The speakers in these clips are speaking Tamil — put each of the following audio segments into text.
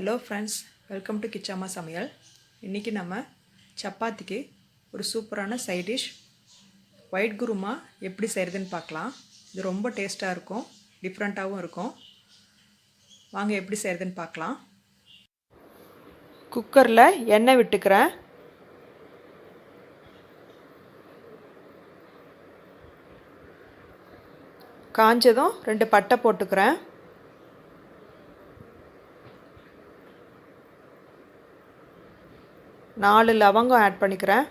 ஹலோ ஃப்ரெண்ட்ஸ், வெல்கம் டு கிச்சாமா சமையல். இன்றைக்கி நம்ம சப்பாத்திக்கு ஒரு சூப்பரான சைட் டிஷ் ஒயிட் குருமா எப்படி செய்கிறதுன்னு பார்க்கலாம். இது ரொம்ப டேஸ்ட்டாக இருக்கும், டிஃப்ரெண்ட்டாகவும் இருக்கும். வாங்க எப்படி செய்கிறதுன்னு பார்க்கலாம். குக்கரில் எண்ணெய் விட்டுக்கிறேன். காஞ்சதும் 2 பட்டை போட்டுக்கிறேன். நாலு லவங்கம் ஆட் பண்ணிக்கிறேன்.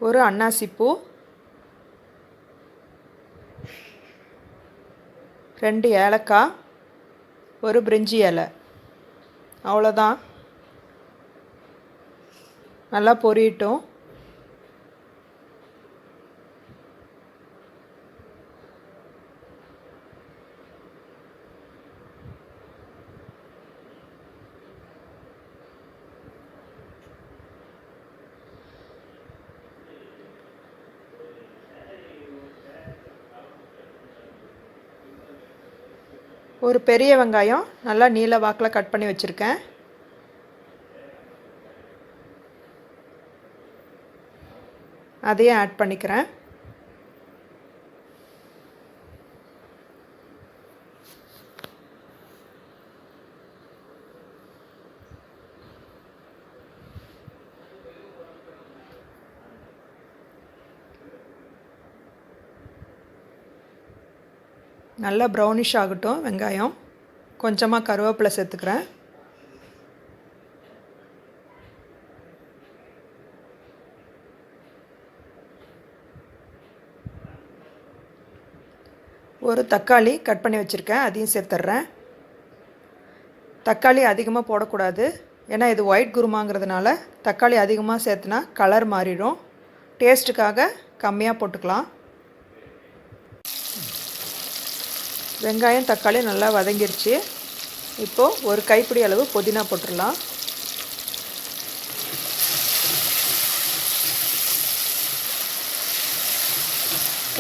ஒரு அன்னாசிப்பூ, 2 ஏலக்காய், ஒரு பிரிஞ்சி இலை. அவ்வளோதான். நல்லா பொரியட்டும். ஒரு பெரிய வெங்காயம் நல்லா நீல வாக்கில் கட் பண்ணி வச்சுருக்கேன். அதையும் ஆட் பண்ணிக்கிறேன். நல்லா ப்ரௌனிஷ் ஆகட்டும் வெங்காயம். கொஞ்சமாக கருவேப்பிலை சேர்த்துக்கிறேன். ஒரு தக்காளி கட் பண்ணி வச்சுருக்கேன், அதையும் சேர்த்துட்றேன். தக்காளி அதிகமாக போடக்கூடாது, ஏன்னா இது ஒயிட் குருமாங்கிறதுனால தக்காளி அதிகமாக சேர்த்துனா கலர் மாறிடும். டேஸ்ட்டுக்காக கம்மியாக போட்டுக்கலாம். வெங்காயம் தக்காளி நல்லா வதங்கிருச்சு. இப்போது ஒரு கைப்பிடி அளவு புதினா போட்டுடலாம்.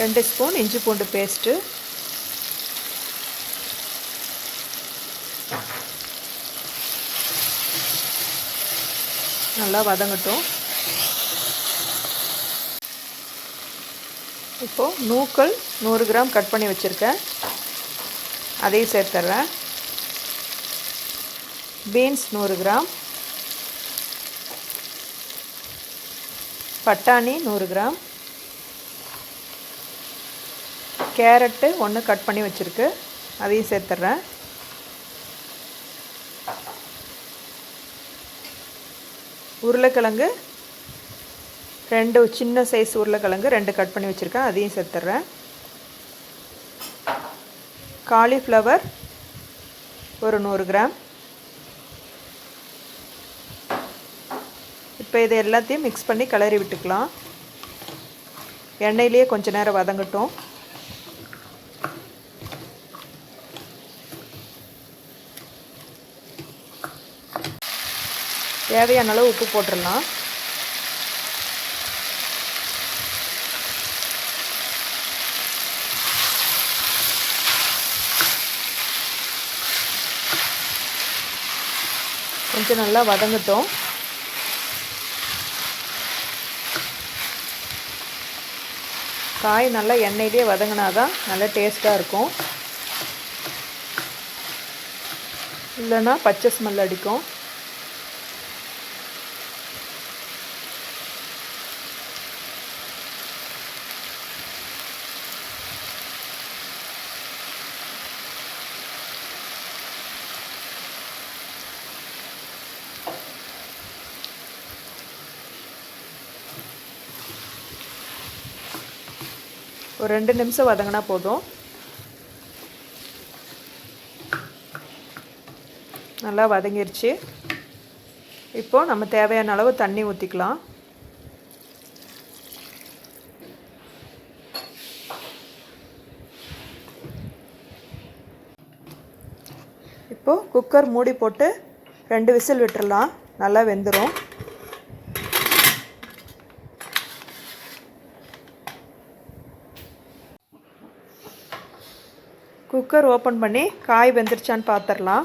ரெண்டு ஸ்பூன் இஞ்சி பூண்டு பேஸ்ட்டு, நல்லா வதங்கட்டும். இப்போது நூக்கல் 100 கிராம் கட் பண்ணி வச்சுருக்கேன், அதையும் சேர்த்துட்றேன். பீன்ஸ் 100 கிராம், பட்டாணி 100 கிராம், கேரட்டு 1 கட் பண்ணி வச்சுருக்கு, அதையும் சேர்த்துட்றேன். உருளைக்கிழங்கு 2 சின்ன சைஸ் உருளைக்கிழங்கு 2 கட் பண்ணி வச்சுருக்கேன், அதையும் சேர்த்துட்றேன். காலிஃப்ளவர் ஒரு 100 கிராம். இப்போ இதை எல்லாத்தையும் மிக்ஸ் பண்ணி கிளறி விட்டுக்கலாம். எண்ணெயிலேயே கொஞ்ச நேரம் வதங்கட்டும். தேவையான அளவு உப்பு போட்டுடலாம். கொஞ்சம் நல்லா வதங்கட்டும். காய் நல்லா எண்ணெயிலே வதங்கினா தான் நல்லா டேஸ்ட்டாக இருக்கும், இல்லைன்னா பச்சை ஸ்மெல் அடிக்கும். ஒரு 2 நிமிஷம் வதங்கினா போதும். நல்லா வதங்கிருச்சு. இப்போது நம்ம தேவையான அளவு தண்ணி ஊற்றிக்கலாம். இப்போது குக்கர் மூடி போட்டு 2 விசில் விட்டுறலாம், நல்லா வெந்துடும். குக்கர் ஓப்பன் பண்ணி காய் வெந்துருச்சான்னு பார்த்துடலாம்.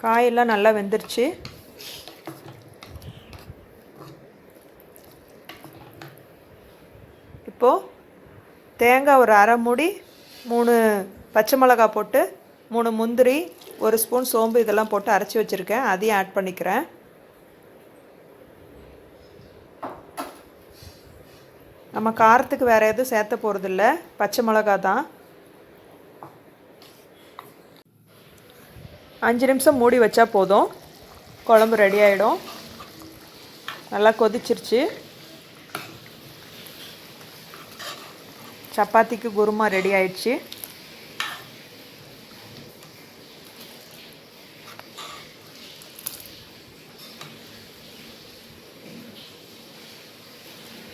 காயெல்லாம் நல்லா வெந்துருச்சு. இப்போது தேங்காய் ஒரு அரை மூடி, 3 பச்சை மிளகாய் போட்டு, 3 முந்திரி, 1 ஸ்பூன் சோம்பு இதெல்லாம் போட்டு அரைச்சி வச்சுருக்கேன். அதையும் ஆட் பண்ணிக்கிறேன். நம்ம காரத்துக்கு வேறு எதுவும் சேர்த்த போகிறதில்ல, பச்சை மிளகாய் தான். 5 நிமிஷம் மூடி வச்சா போதும், குழம்பு ரெடி ஆகிடும். நல்லா கொதிச்சிருச்சு. சப்பாத்திக்கு குருமா ரெடி ஆயிடுச்சு.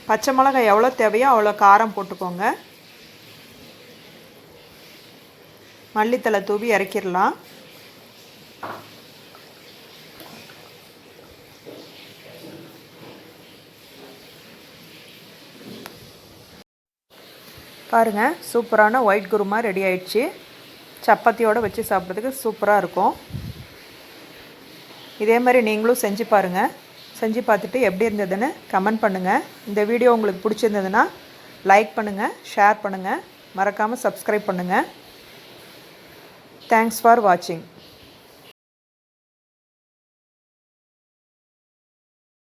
பச்சை மிளகாய் எவ்வளோ தேவையோ அவ்வளோ காரம் போட்டுக்கோங்க. மல்லித்தலை தூவி இறக்கிடலாம். பாருங்கள், சூப்பரான ஒயிட் குருமா ரெடி ஆயிடுச்சு. சப்பாத்தியோடு வச்சு சாப்பிட்றதுக்கு சூப்பராக இருக்கும். இதே மாதிரி நீங்களும் செஞ்சு பாருங்கள். செஞ்சு பார்த்துட்டு எப்படி இருந்ததுன்னு கமெண்ட் பண்ணுங்கள். இந்த வீடியோ உங்களுக்கு பிடிச்சிருந்ததுன்னா லைக் பண்ணுங்கள், ஷேர் பண்ணுங்கள், மறக்காமல் சப்ஸ்கிரைப் பண்ணுங்கள். தேங்க்ஸ் ஃபார் வாட்சிங்.